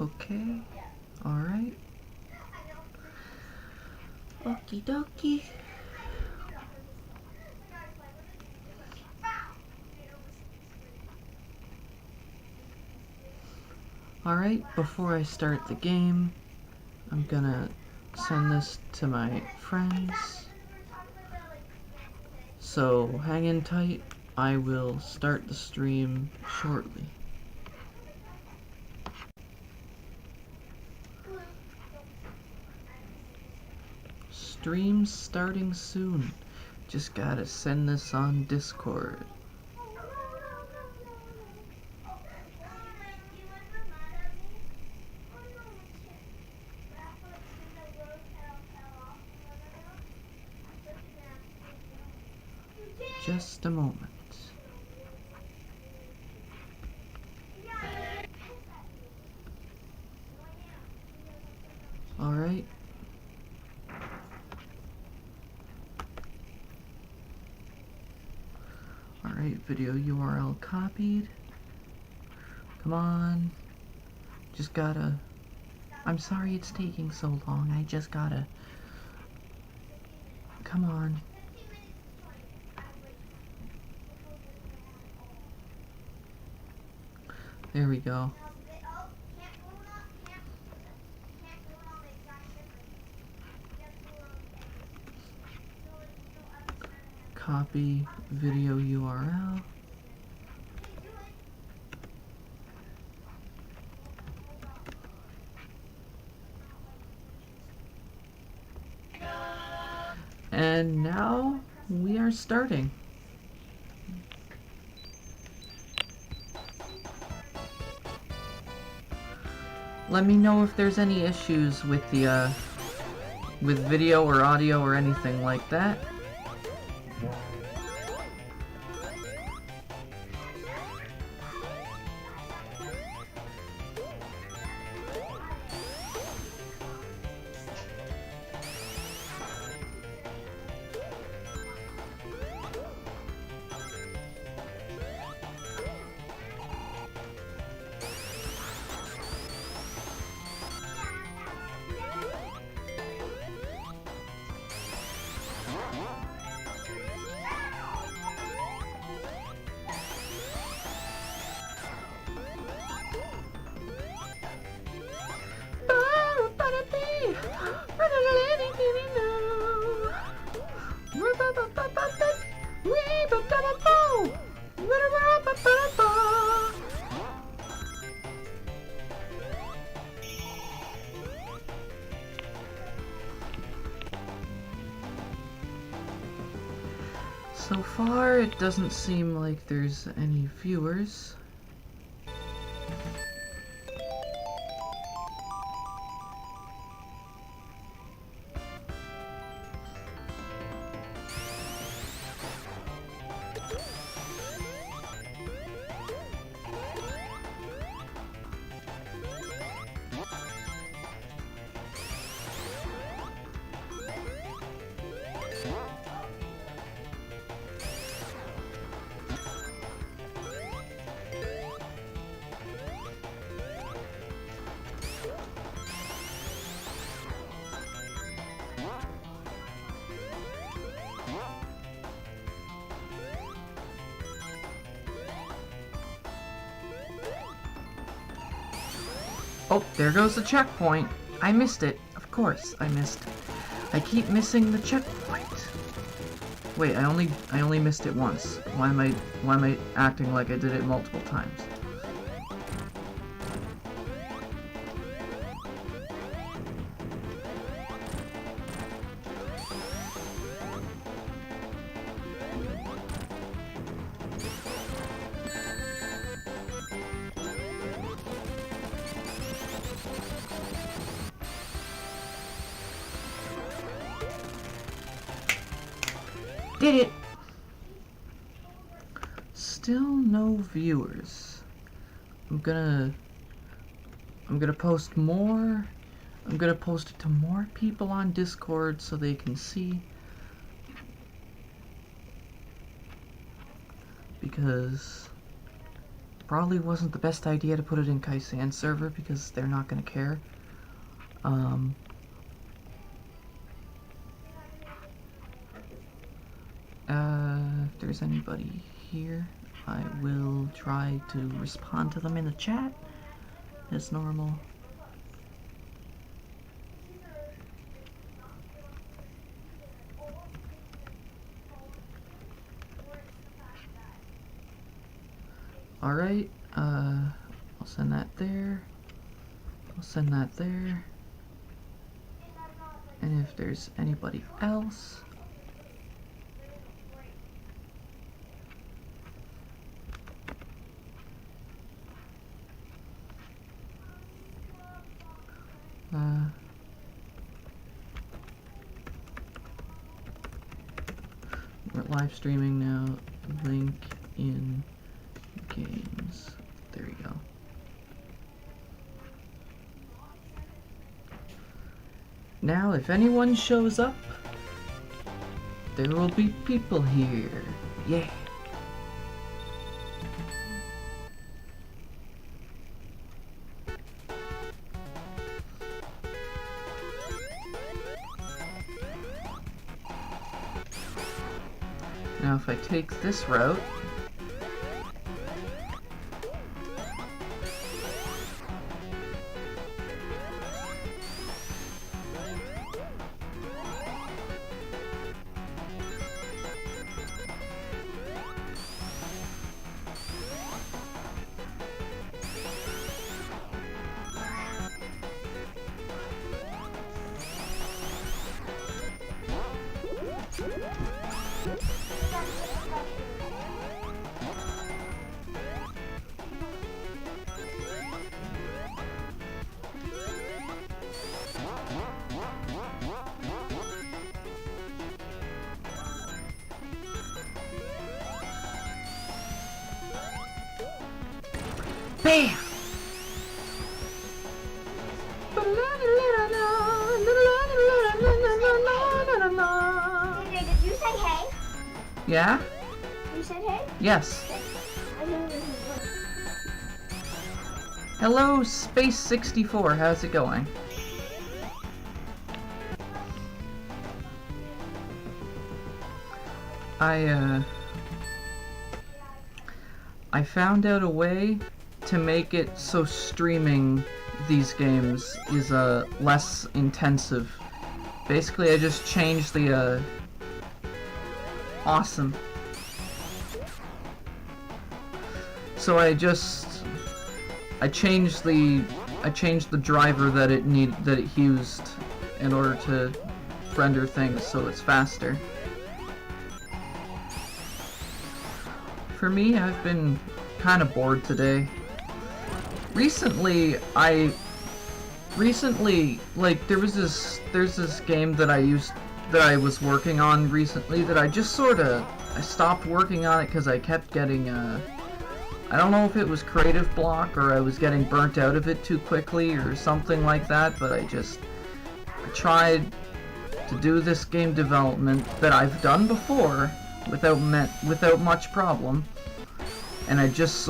Okay. Alright. Okie dokie. Alright, before I start the game, I'm gonna send this to my friends. So hang in tight, I will start the stream shortly. Stream's starting soon. Just gotta send this on Discord. Just a moment. Alright. Alright, video URL copied. Come on. Just gotta... I'm sorry it's taking so long. I just gotta... Come on. There we go. Copy video URL. And now we are starting. Let me know if there's any issues with the with video or audio or anything like that. So far, it doesn't seem like there's any viewers. Oh, there goes the checkpoint. I missed it. Of course, I missed. I keep missing the checkpoint. Wait, I only missed it once. Why am I acting like I did it multiple times? Did it! Still no viewers. I'm gonna post more. I'm gonna post it to more people on Discord so they can see. Because Probably wasn't the best idea to put it in Kaisan server because they're not gonna care. If there's anybody here, I will try to respond to them in the chat as normal. Alright, I'll send that there. I'll send that there. And if there's anybody else, we're live streaming now. Link in games. There you go. Now, if anyone shows up, there will be people here. Yeah. Now, if I take this route, bam! Did you say hey? Yeah? You said hey? Yes. Hello, Space 64. How's it going? I found out a way to make it so streaming these games is less intensive. Basically, I just changed the awesome. So I changed the driver that it used in order to render things so it's faster. For me, I've been kind of bored today. Recently, like, there's this game that I was working on recently that I just I stopped working on it because I kept getting, I don't know if it was creative block or I was getting burnt out of it too quickly or something like that, but I tried to do this game development that I've done before without much problem, and I just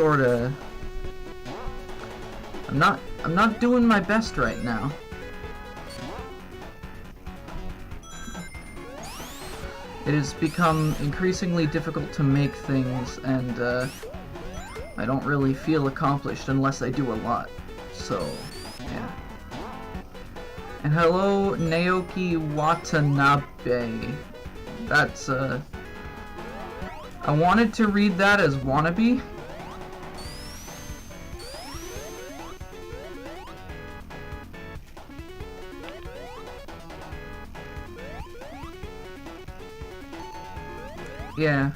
I'm not doing my best right now. It has become increasingly difficult to make things, and I don't really feel accomplished unless I do a lot. So, yeah. And hello, Naoki Watanabe. That's, I wanted to read that as wannabe. Yeah.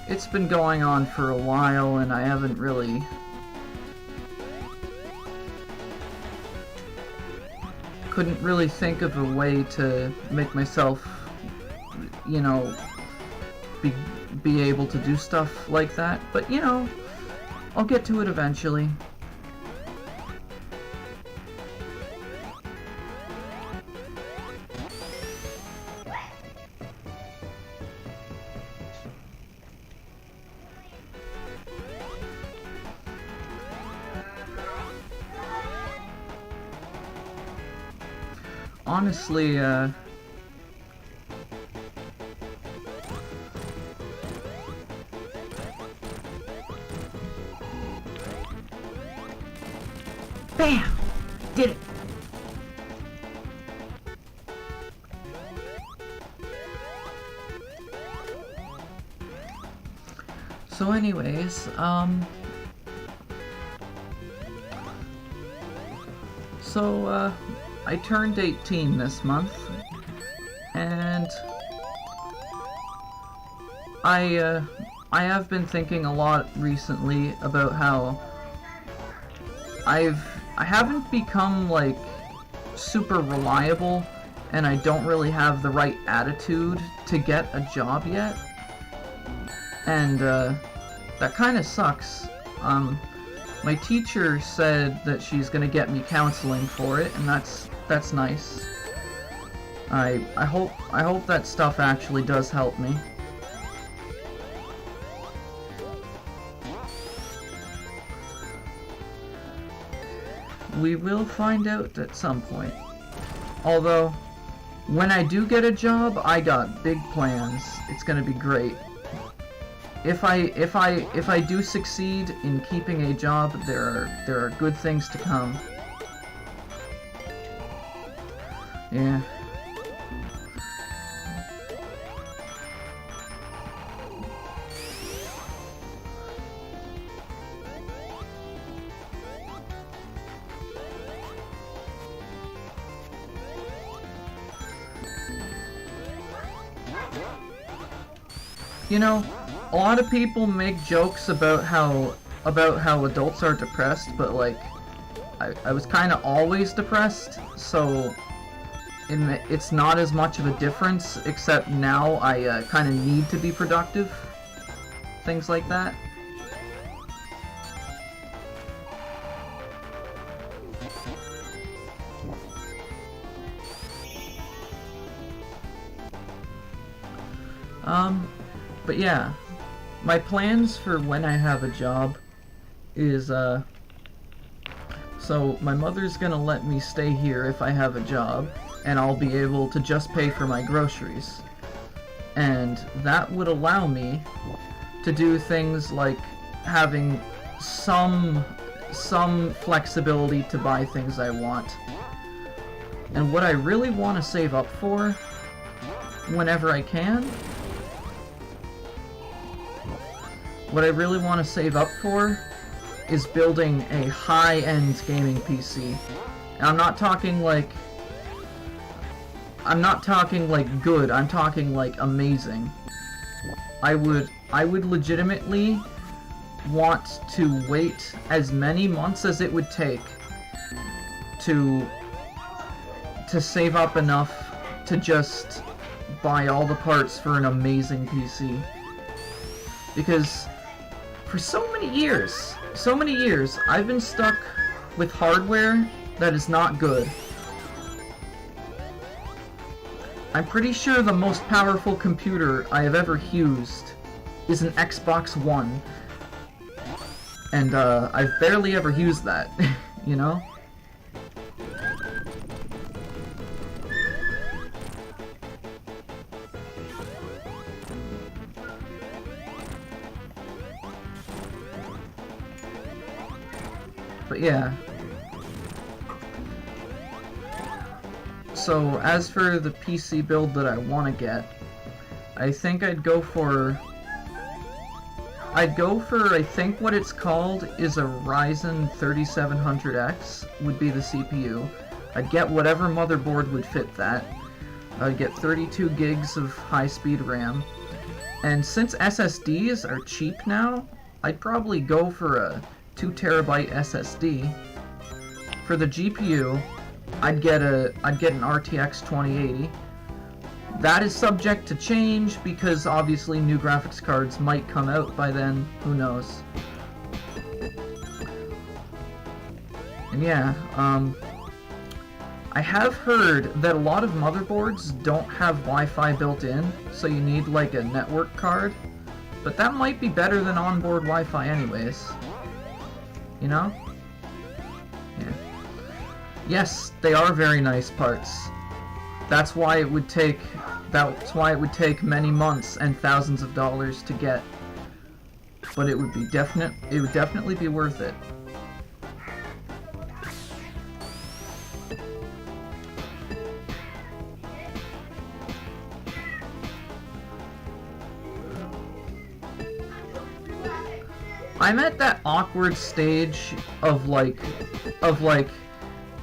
It's been going on for a while, and I haven't really... couldn't really think of a way to make myself, you know, be able to do stuff like that. But, you know, I'll get to it eventually. honestly, bam! Did it! So anyways, I turned 18 this month, and I have been thinking a lot recently about how I haven't become like super reliable, and I don't really have the right attitude to get a job yet, and that kind of sucks. My teacher said that she's gonna get me counseling for it, and that's nice. I hope that stuff actually does help me. We will find out at some point. Although, when I do get a job, I got big plans. It's gonna be great. If I do succeed in keeping a job, there are good things to come. Yeah. You know, a lot of people make jokes about how adults are depressed, but like, I was kind of always depressed, so it's not as much of a difference, except now I kind of need to be productive. Things like that. But yeah, my plans for when I have a job is, so my mother's gonna let me stay here if I have a job, and I'll be able to just pay for my groceries. And that would allow me to do things like having some flexibility to buy things I want. And what I really want to save up for, whenever I can, what I really want to save up for is building a high-end gaming PC. And I'm not talking like good, I'm talking like amazing. I would legitimately want to wait as many months as it would take to save up enough to just buy all the parts for an amazing PC. Because for so many years, I've been stuck with hardware that is not good. I'm pretty sure the most powerful computer I have ever used is an Xbox One. And I've barely ever used that, you know? But yeah. So as for the PC build that I want to get, I think I'd go for I think what it's called is a Ryzen 3700X would be the CPU. I'd get whatever motherboard would fit that. I'd get 32 gigs of high-speed RAM. And since SSDs are cheap now, I'd probably go for a 2 terabyte SSD. For the GPU, I'd get an RTX 2080. That is subject to change because obviously new graphics cards might come out by then, who knows. And yeah, I have heard that a lot of motherboards don't have Wi-Fi built in, so you need like a network card, but that might be better than onboard Wi-Fi anyways. You know? Yeah. Yes, they are very nice parts. That's why it would take many months and thousands of dollars to get. But it would definitely be worth it. I'm at that awkward stage of like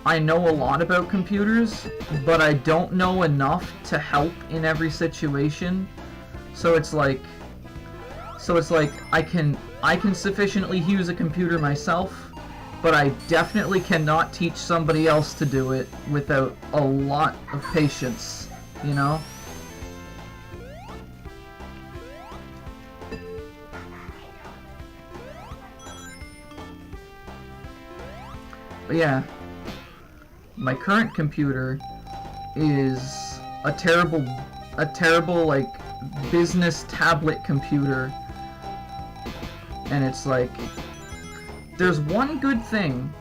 I know a lot about computers, but I don't know enough to help in every situation. So it's like I can sufficiently use a computer myself, but I definitely cannot teach somebody else to do it without a lot of patience, you know? But yeah, my current computer is a terrible like business tablet computer, and it's like there's one good thing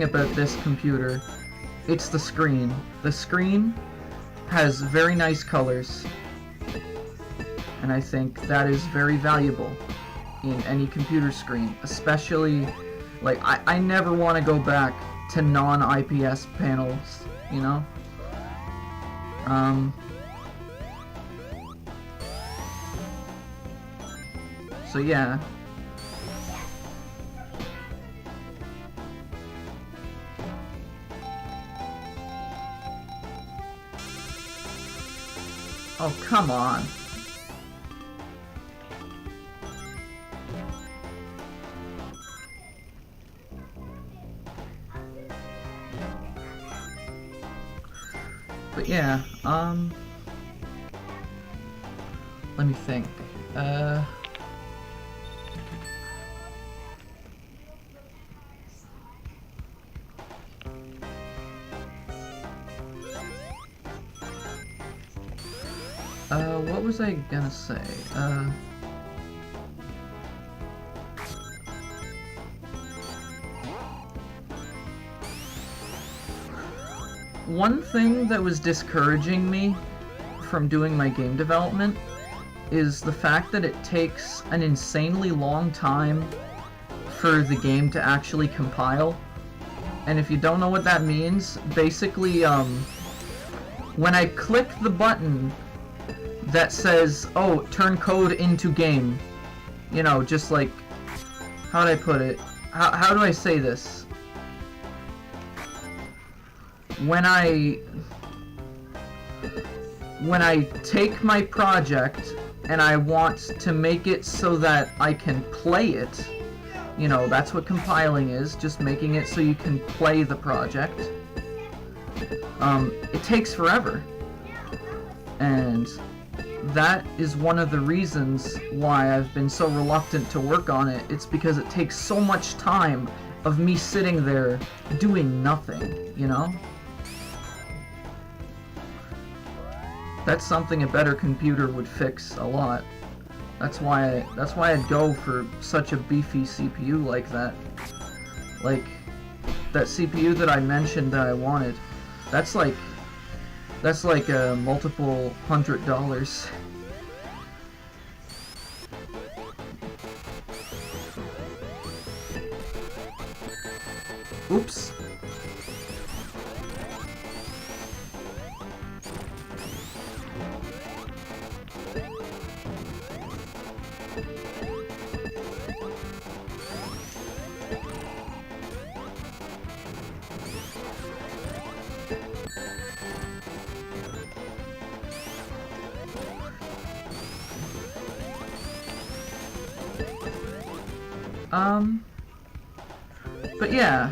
about this computer. It's the screen. The screen has very nice colors, and I think that is very valuable in any computer screen, especially like I never want to go back to non-IPS panels, you know? So yeah. Oh, come on. But yeah, let me think. What was I gonna say? One thing that was discouraging me from doing my game development is the fact that it takes an insanely long time for the game to actually compile. And if you don't know what that means, basically, when I click the button that says, oh, turn code into game, you know, just like, how do I put it? How do I say this? When I take my project and I want to make it so that I can play it, you know, that's what compiling is, just making it so you can play the project. It takes forever. And that is one of the reasons why I've been so reluctant to work on it. It's because it takes so much time of me sitting there doing nothing, you know? That's something a better computer would fix a lot. That's why I'd go for such a beefy CPU like that. Like that CPU that I mentioned that I wanted. That's like multiple $100s. Oops. But yeah,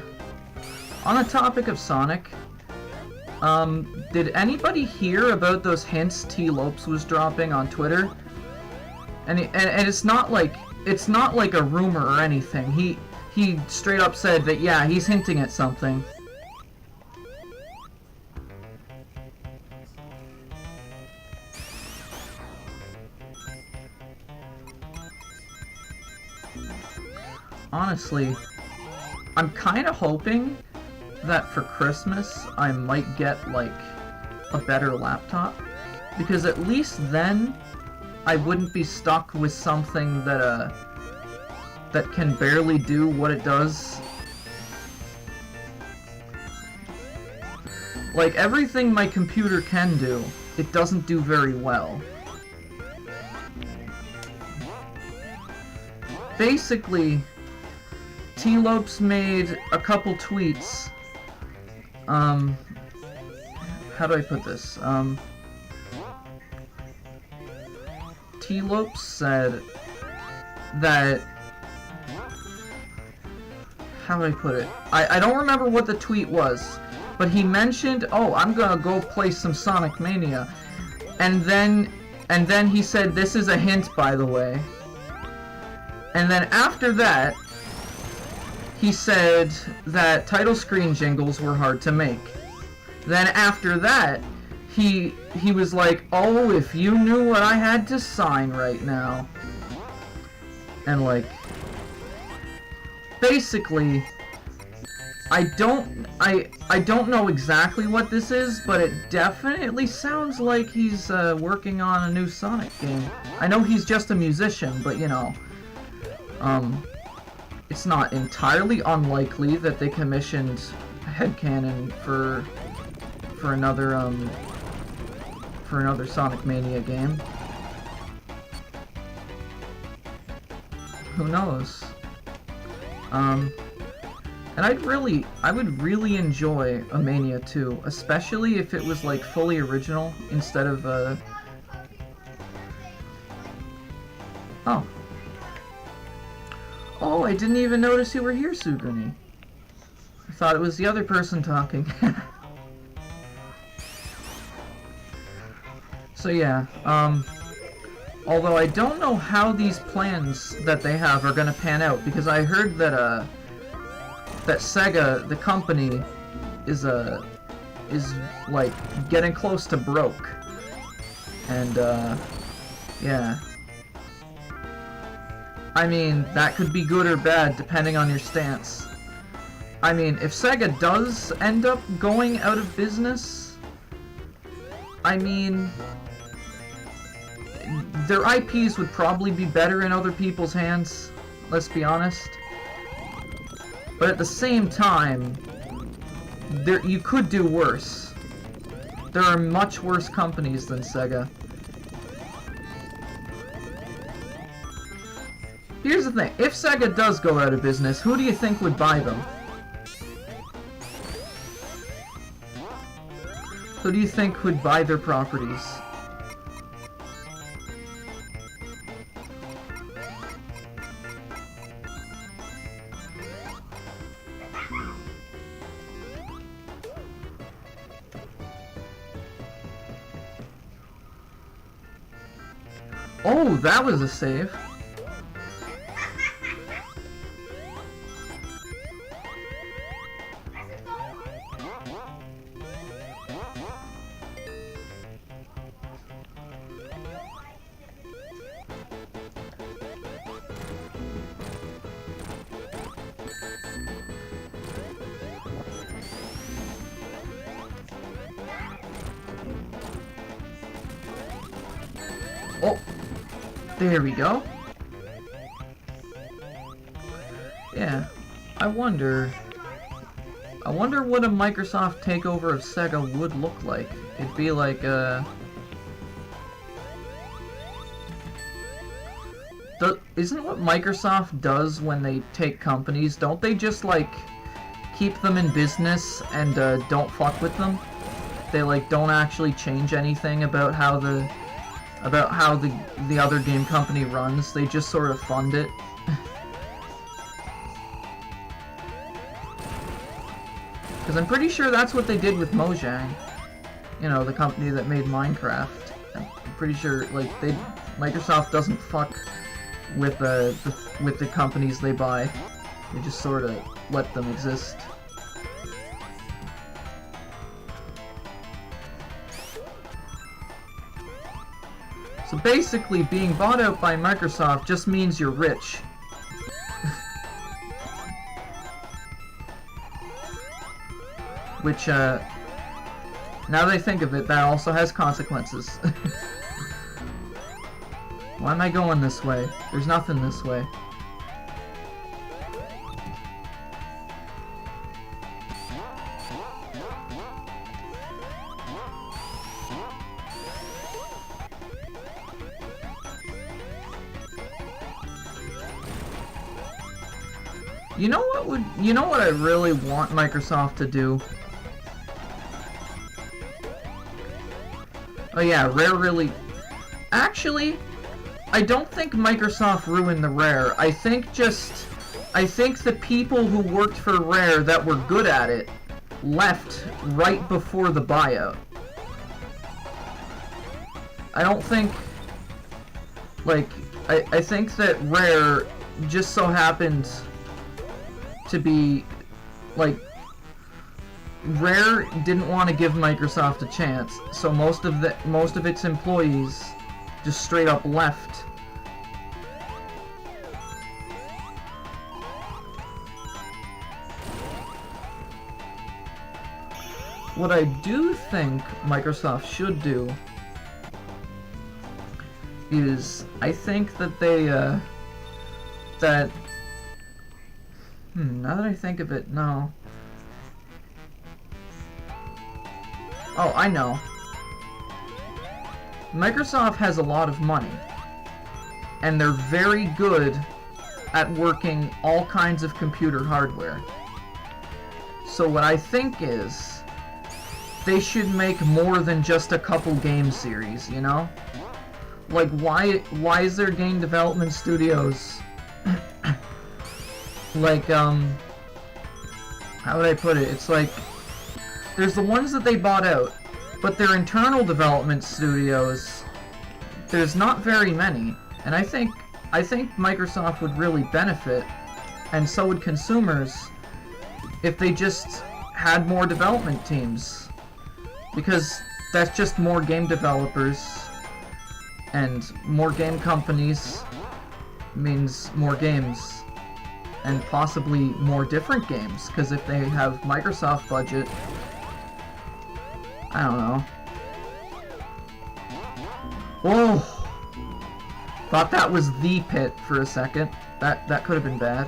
on the topic of Sonic, did anybody hear about those hints T. Lopes was dropping on Twitter? And it's not like a rumor or anything. He straight up said that, yeah, he's hinting at something. Honestly, I'm kind of hoping that for Christmas I might get like a better laptop, because at least then I wouldn't be stuck with something that that can barely do what it does. Like, everything my computer can do, it doesn't do very well. Basically, T-Lopes made a couple tweets. How do I put this? T-Lopes said that... How do I put it? I don't remember what the tweet was, but he mentioned, oh, I'm gonna go play some Sonic Mania. And then he said, this is a hint, by the way. And then after that, he said that title screen jingles were hard to make. Then after that, he was like, oh, if you knew what I had to sign right now. And like, basically, I don't know exactly what this is, but it definitely sounds like he's working on a new Sonic game. I know he's just a musician, but you know, it's not entirely unlikely that they commissioned Headcanon for another Sonic Mania game. Who knows? And I would really enjoy a Mania 2, especially if it was like fully original instead of Oh, I didn't even notice you were here, Suguni. I thought it was the other person talking. So yeah, although I don't know how these plans that they have are gonna pan out, because I heard that that Sega, the company, is like getting close to broke. And yeah. I mean, that could be good or bad depending on your stance. I mean, if Sega does end up going out of business, I mean, their IPs would probably be better in other people's hands, let's be honest. But at the same time, you could do worse. There are much worse companies than Sega. Here's the thing, if Sega does go out of business, who do you think would buy them? Who do you think would buy their properties? Oh, that was a save. Oh, there we go. Yeah, I wonder what a Microsoft takeover of Sega would look like. It'd be like isn't what Microsoft does when they take companies, don't they just like keep them in business and don't fuck with them? They like don't actually change anything about how the other game company runs. They just sort of fund it. Because I'm pretty sure that's what they did with Mojang. You know, the company that made Minecraft. I'm pretty sure, like, Microsoft doesn't fuck with the companies they buy. They just sort of let them exist. So basically, being bought out by Microsoft just means you're rich. Which, Now that I think of it, that also has consequences. Why am I going this way? There's nothing this way. You know what I really want Microsoft to do? Oh yeah, Rare really... Actually, I don't think Microsoft ruined the Rare. I think the people who worked for Rare that were good at it left right before the buyout. I don't think... Like, I think that Rare just so happened to be, like, Rare didn't want to give Microsoft a chance, so most of its employees just straight up left. What I do think Microsoft should do is, I think that they, now that I think of it, no. Oh, I know. Microsoft has a lot of money, and they're very good at working all kinds of computer hardware. So what I think is, they should make more than just a couple game series, you know? Like, why is there game development studios like, how would I put it? It's like, there's the ones that they bought out, but their internal development studios, there's not very many. And I think Microsoft would really benefit, and so would consumers, if they just had more development teams. Because that's just more game developers, and more game companies means more games. And possibly more different games, because if they have Microsoft budget, I don't know. Whoa! Thought that was the pit for a second. That could have been bad.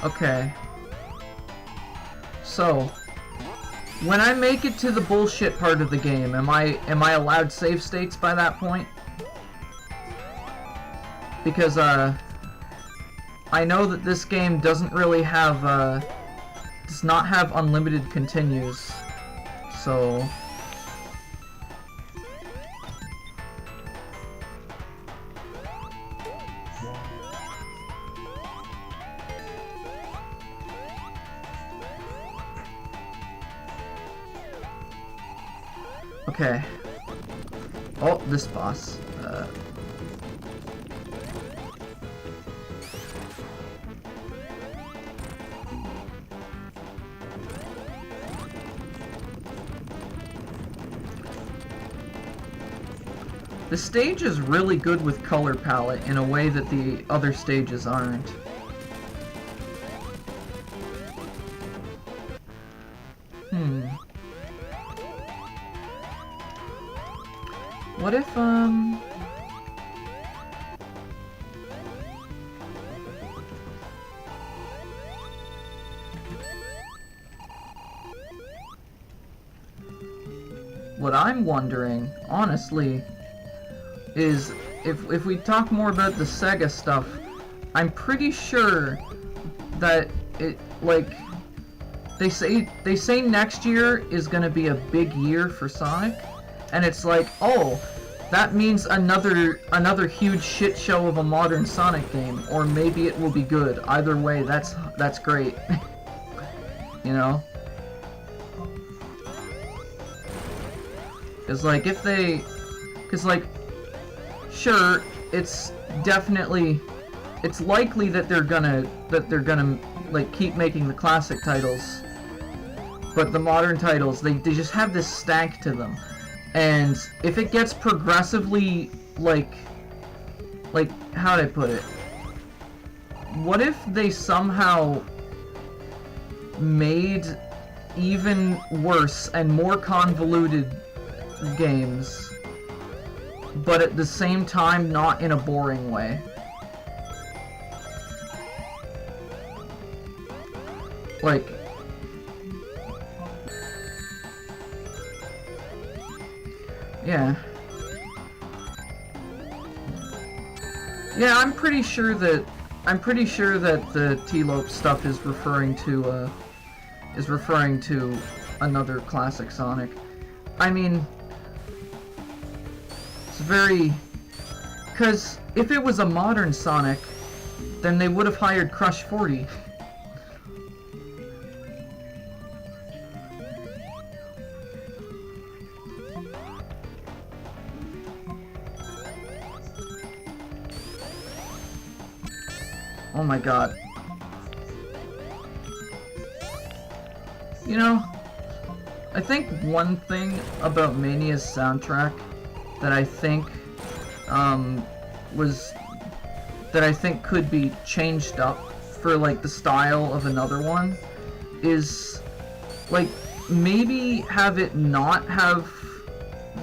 Okay. So, when I make it to the bullshit part of the game, am I allowed save states by that point? Because, I know that this game doesn't really have, does not have unlimited continues, so... Okay. Oh, this boss. The stage is really good with color palette in a way that the other stages aren't. What if, what I'm wondering, honestly, is if we talk more about the Sega stuff, I'm pretty sure that it, like, they say next year is gonna be a big year for Sonic, and it's like, oh, that means another huge shit show of a modern Sonic game, or maybe it will be good. Either way, that's great. You know? Cause like if they, cause like, sure, it's likely that they're gonna like keep making the classic titles, but the modern titles, they just have this stank to them. And if it gets progressively like, how'd I put it? What if they somehow made even worse and more convoluted games, but at the same time not in a boring way? Like, yeah. Yeah, I'm pretty sure that the T-Lope stuff is referring to another classic Sonic. I mean, it's very, 'cause if it was a modern Sonic, then they would have hired Crush 40. Oh my god. You know, I think one thing about Mania's soundtrack that I think could be changed up for like the style of another one is like maybe have it not have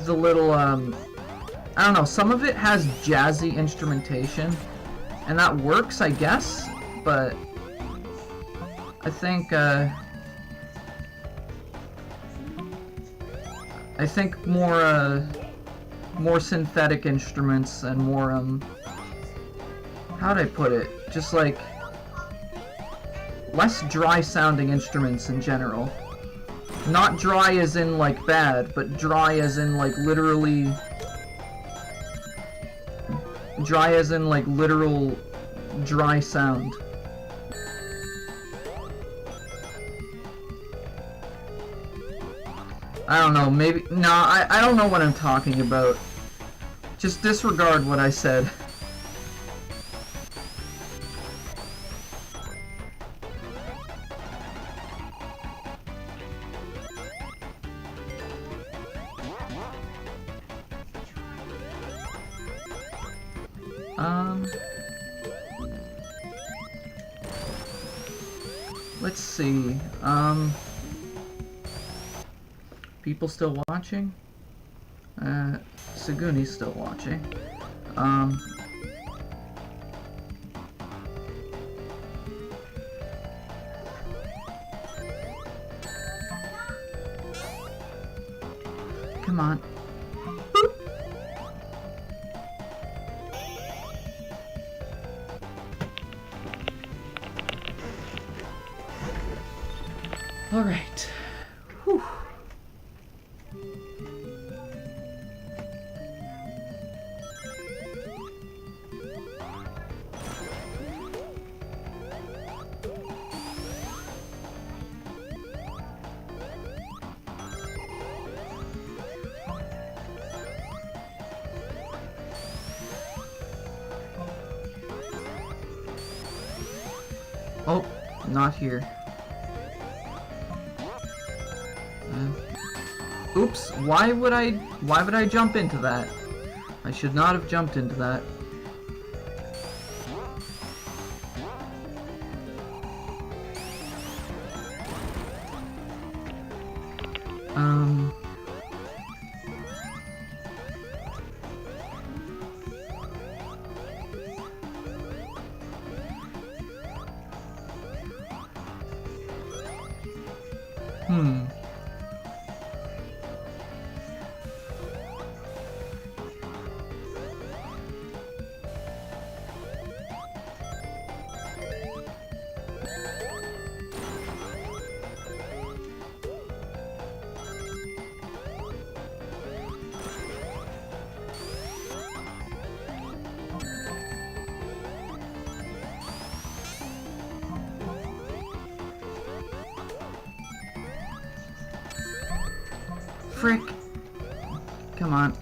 the little I don't know, some of it has jazzy instrumentation and that works, I guess, but I think more synthetic instruments and more how'd I put it? Just like less dry sounding instruments in general. Not dry as in like bad, but dry as in like literally dry as in like literal dry sound. I don't know, maybe... Nah, I don't know what I'm talking about. Just disregard what I said. Let's see, people still watching? Saguni's still watching. Come on. Boop. All right. Whew. Oh, not here. Oops, why would I jump into that? I should not have jumped into that. Frick. Come on.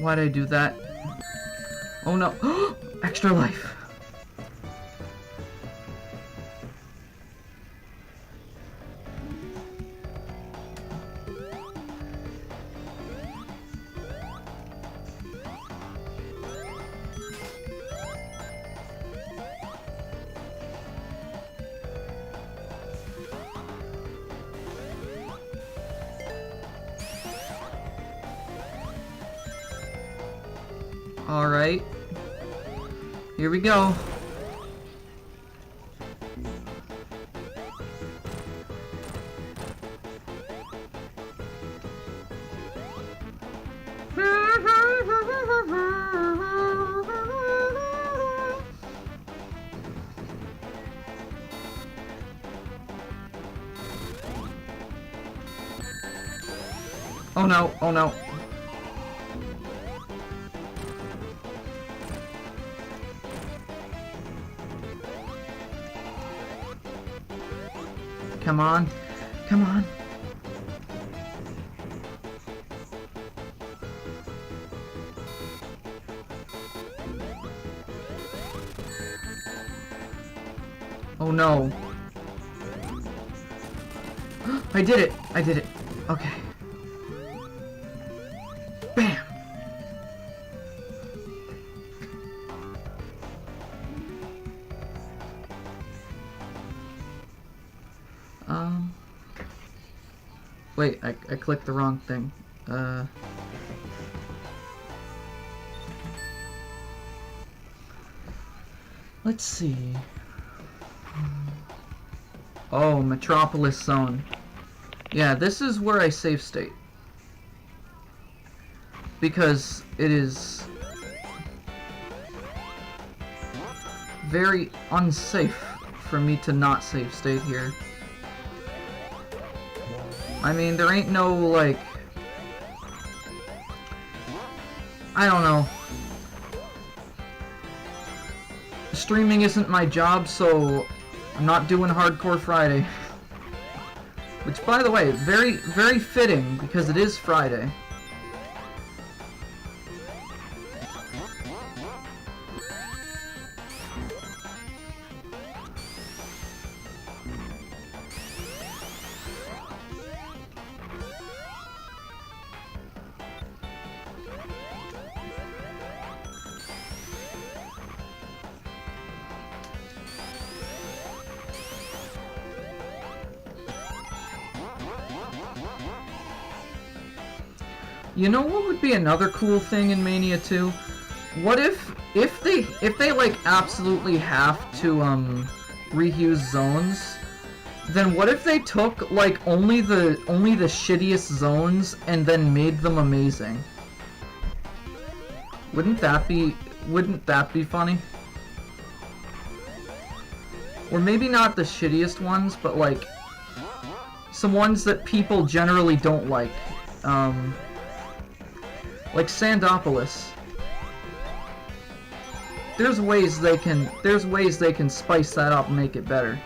Why'd I do that? Oh no. Extra life. Alright. Here we go. Oh no, oh no. Come on. Come on. Oh no. I did it. I did it. Okay. Bam. Wait, I clicked the wrong thing. Let's see. Oh, Metropolis Zone. Yeah, this is where I save state. Because it is very unsafe for me to not save state here. I mean, there ain't no, like... I don't know. Streaming isn't my job, so I'm not doing Hardcore Friday. Which, by the way, very, very fitting, because it is Friday. You know what would be another cool thing in Mania 2? What if they like absolutely have to reuse zones? Then what if they took like only the shittiest zones and then made them amazing? Wouldn't that be funny? Or maybe not the shittiest ones, but like some ones that people generally don't like. Like Sandopolis. There's ways they can spice that up and make it better.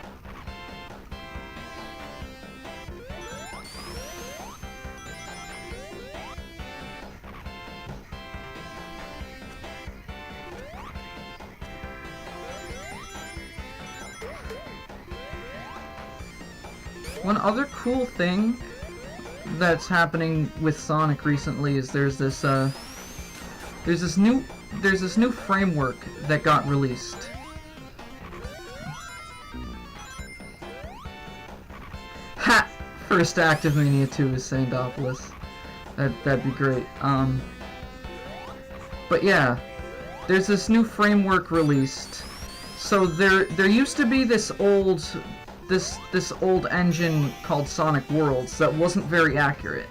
One other cool thing that's happening with Sonic recently is there's this new framework that got released. Ha! First act of Mania 2 is Sandopolis. That'd be great. But yeah, there's this new framework released. So there used to be this old engine called Sonic Worlds that wasn't very accurate.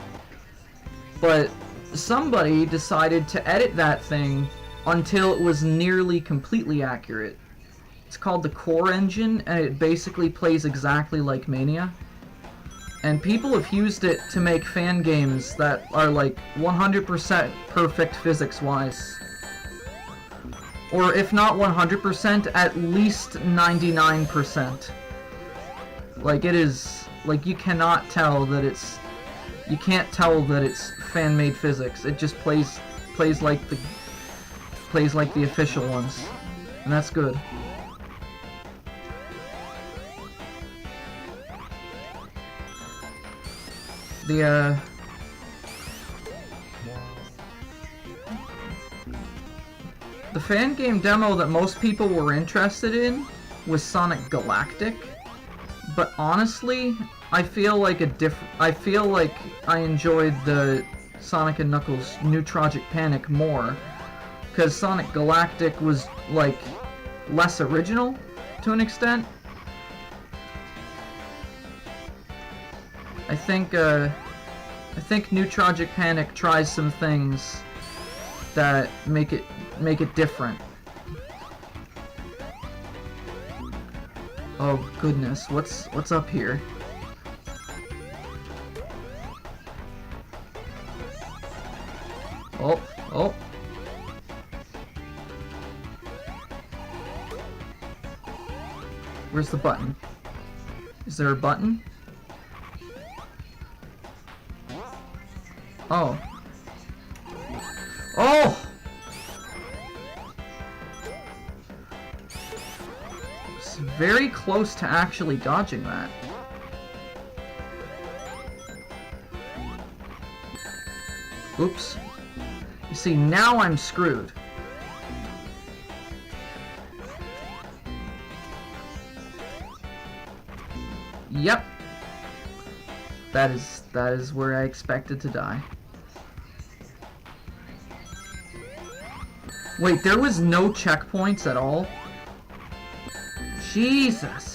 But somebody decided to edit that thing until it was nearly completely accurate. It's called the Core Engine, and it basically plays exactly like Mania. And people have used it to make fan games that are like 100% perfect physics-wise. Or if not 100%, at least 99%. Like, it is, like, you can't tell that it's fan-made physics. It just plays plays like the official ones, and that's good. The fan game demo that most people were interested in was Sonic Galactic, but honestly, I feel like I enjoyed the Sonic and Knuckles New Tragic Panic more, because Sonic Galactic was like less original to an extent. I think New Tragic Panic tries some things that make it different. Oh goodness, what's up here? Oh. Where's the button? Is there a button? Oh. Oh! It's very close to actually dodging that. Oops. You see, now I'm screwed. Yep. That is where I expected to die. Wait, there was no checkpoints at all? Jesus.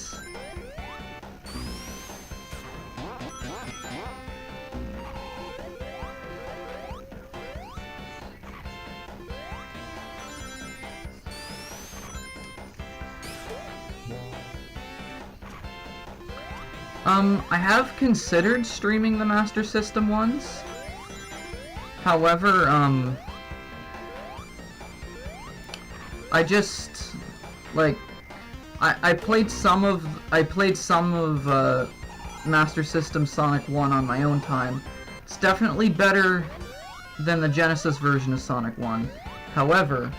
I have considered streaming the Master System ones. However, I just like I played some of Master System Sonic 1 on my own time. It's definitely better than the Genesis version of Sonic 1. However,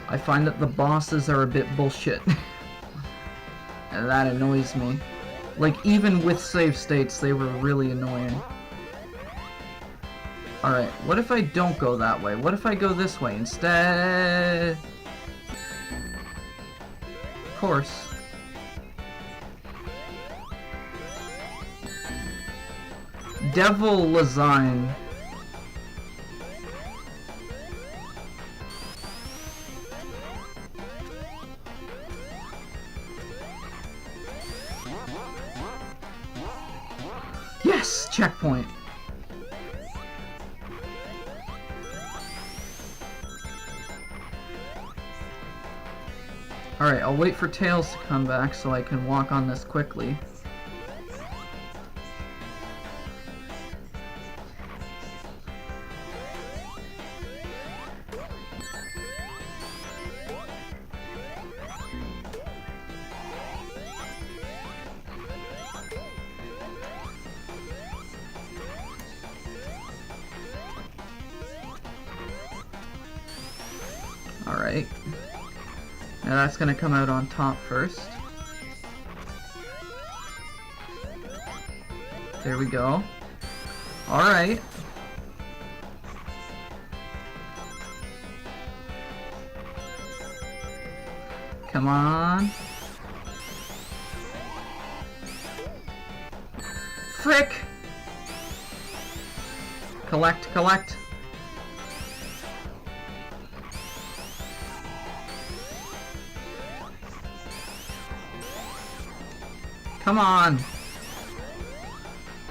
I find that the bosses are a bit bullshit. And that annoys me. Like, even with save states, they were really annoying. Alright, what if I don't go that way? What if I go this way instead? Of course. Devil Lasagne. Yes! Checkpoint. Alright, I'll wait for Tails to come back so I can walk on this quickly. Alright. Now that's gonna come out on top first. There we go. Alright. Come on. Frick! Collect, collect. Come on.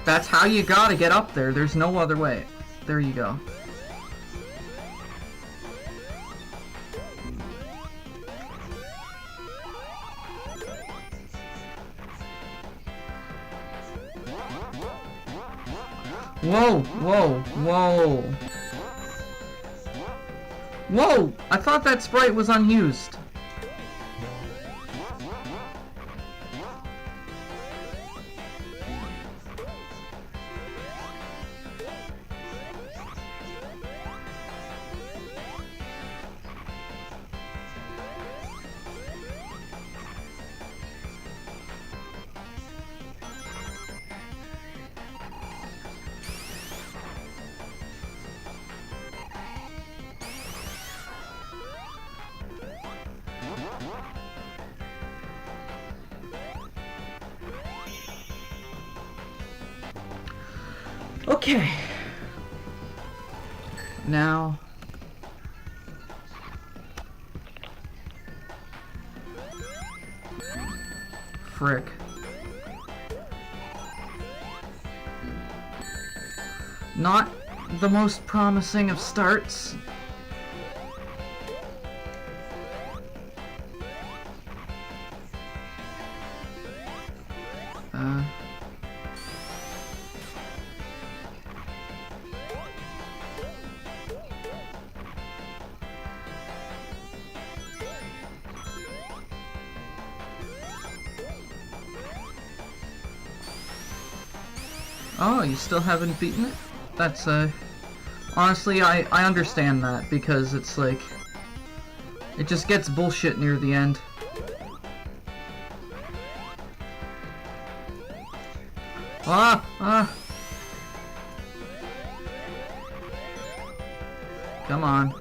That's how you gotta get up there. There's no other way. There you go. Whoa, whoa, whoa. Whoa! I thought that sprite was unused. Okay. Now... Frick. Not the most promising of starts. Oh, you still haven't beaten it? That's, honestly, I understand that, because it's like... It just gets bullshit near the end. Ah! Ah! Come on.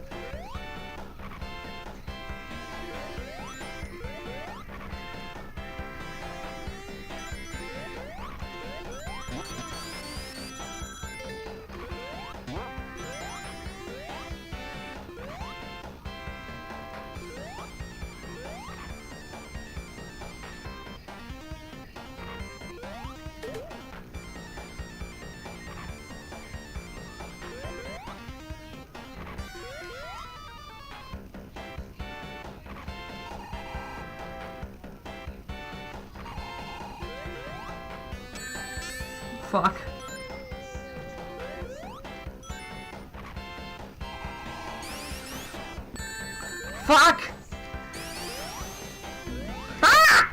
Fuck. Fuck! Ah!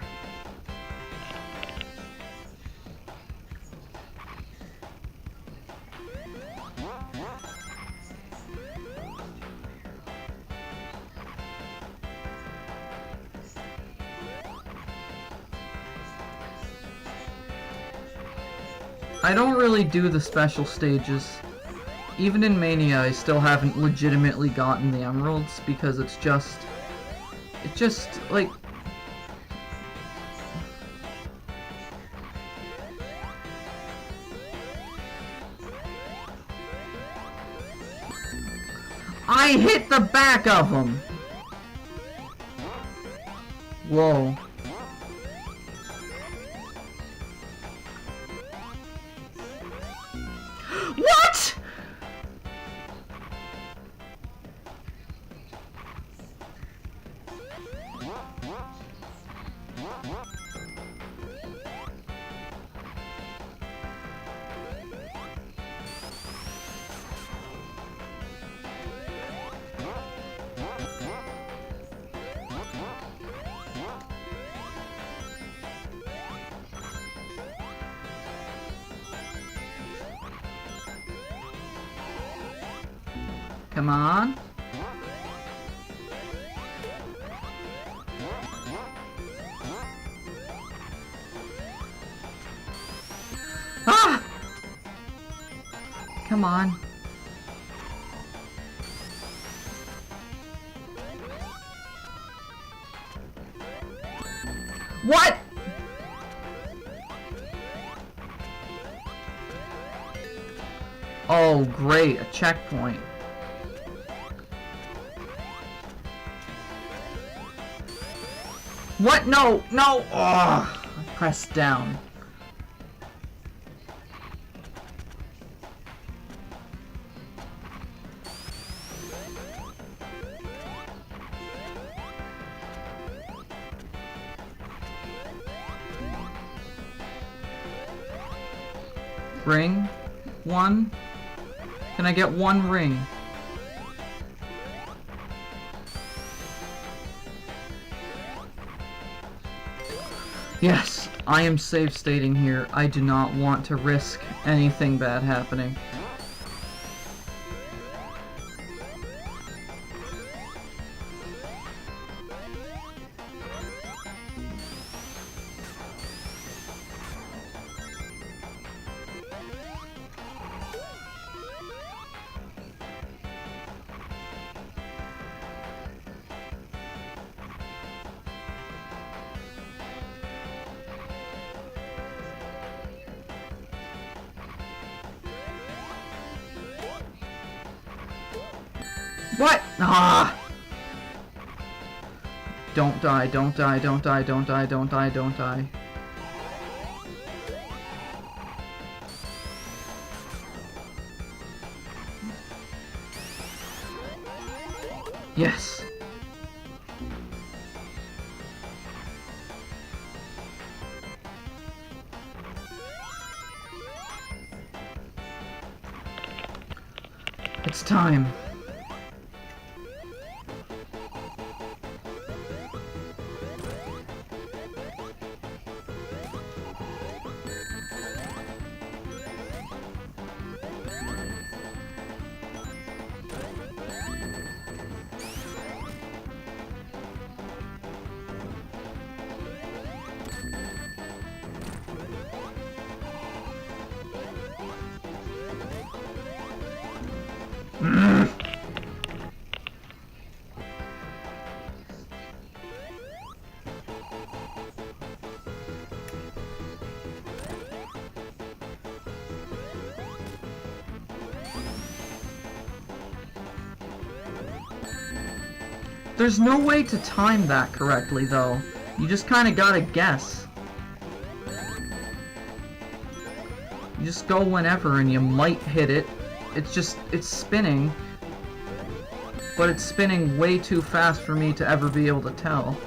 I don't really do the special stages. Even in Mania, I still haven't legitimately gotten the emeralds because it's just, like... I hit the back of him! Whoa. What?! Come on. Ah! Come on. What? Oh, great, a checkpoint. What? No, no! Ugh, I pressed down. Ring? One? Can I get one ring? Yes, I am save stating here. I do not want to risk anything bad happening. What? Ah! Don't die, don't die, don't die, don't die, don't die, don't die. Yes! It's time. There's no way to time that correctly, though. You just kind of gotta guess. You just go whenever and you might hit it. It's spinning. But it's spinning way too fast for me to ever be able to tell.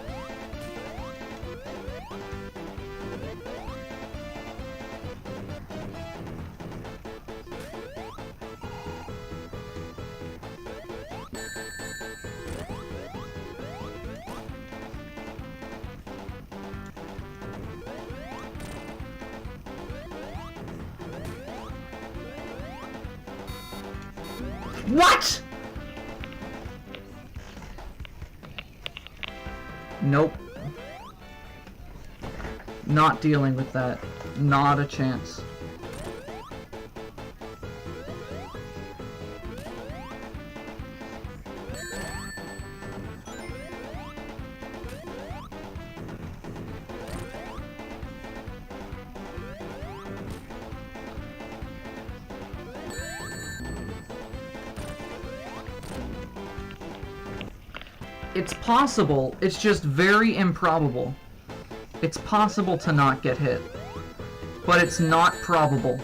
What?! Nope. Not dealing with that. Not a chance. It's possible, it's just very improbable. It's possible to not get hit, but it's not probable.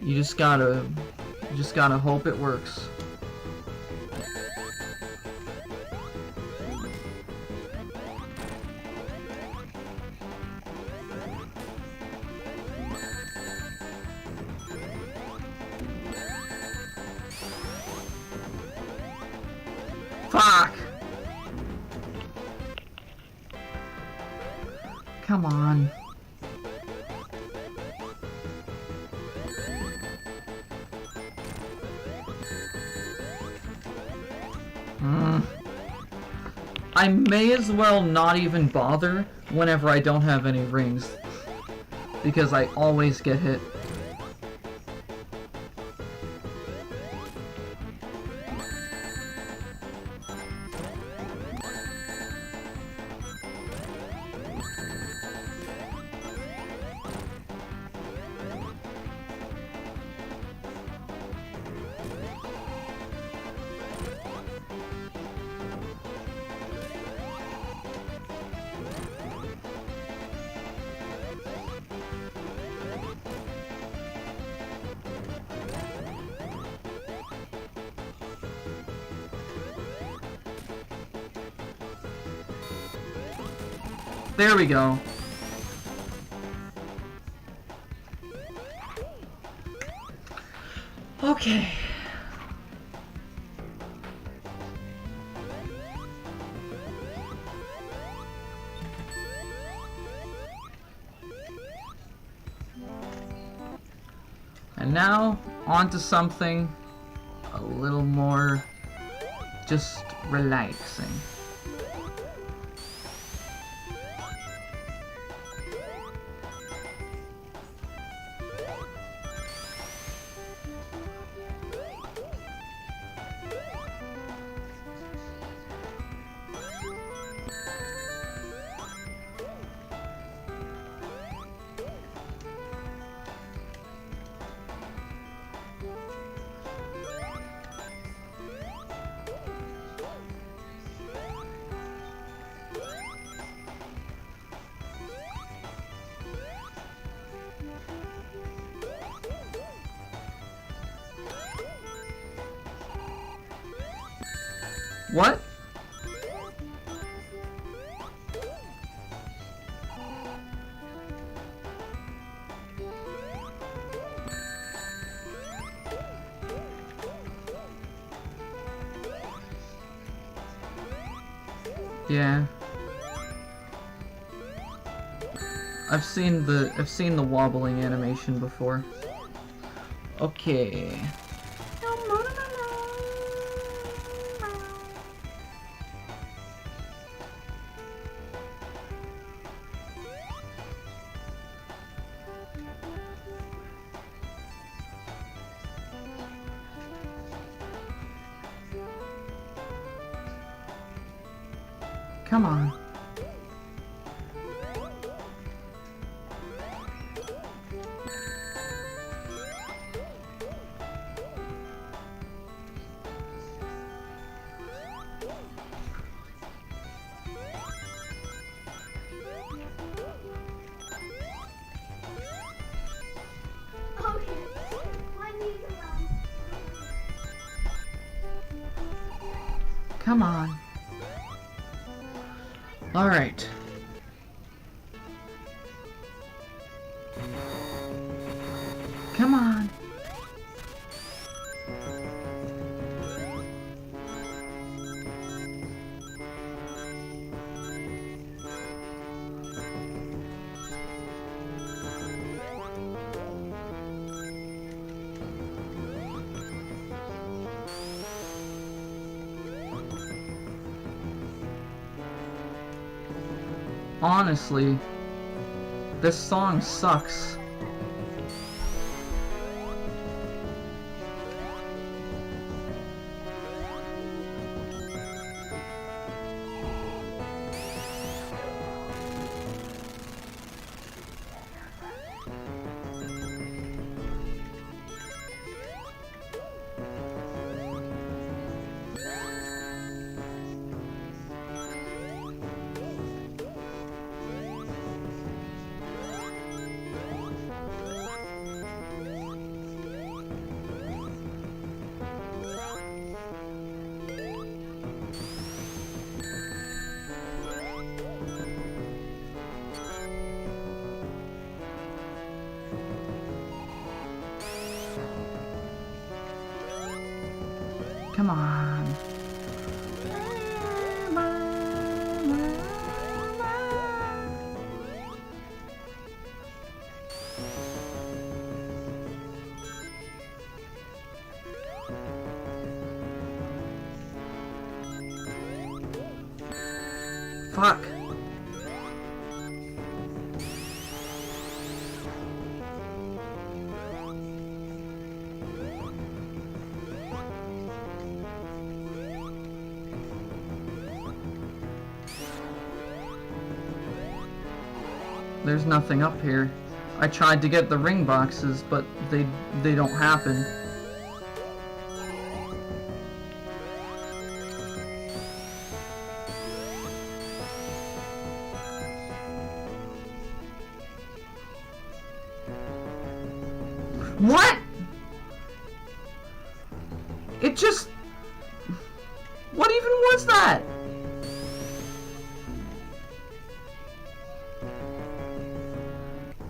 You just gotta hope it works. Fuck! Come on. I may as well not even bother whenever I don't have any rings, because I always get hit. There we go. Okay. And now, on to something a little more just relaxing. What? Yeah. I've seen the wobbling animation before. Okay. Come on. Okay. One need to run. Come on. All right. Come on. Honestly, this song sucks. Come on. Fuck. There's nothing up here. I tried to get the ring boxes, but they don't happen. What? It just... What even was that?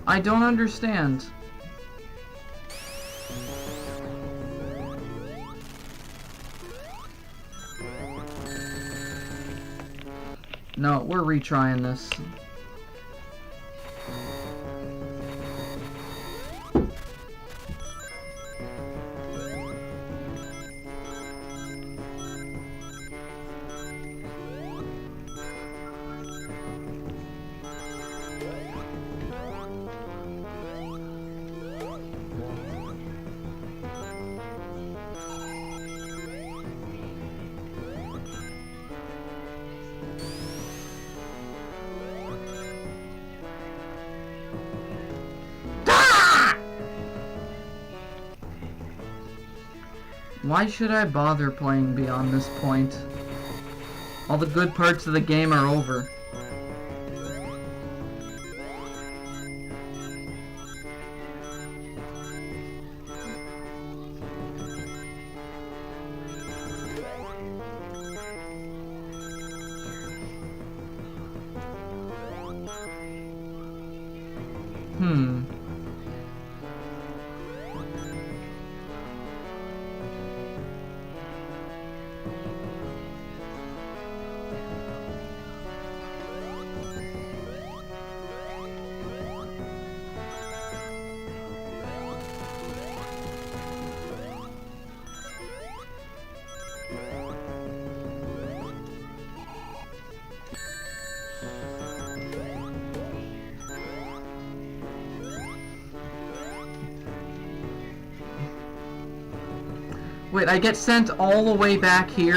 I don't understand. No, we're retrying this. Why should I bother playing beyond this point? All the good parts of the game are over. Wait, I get sent all the way back here?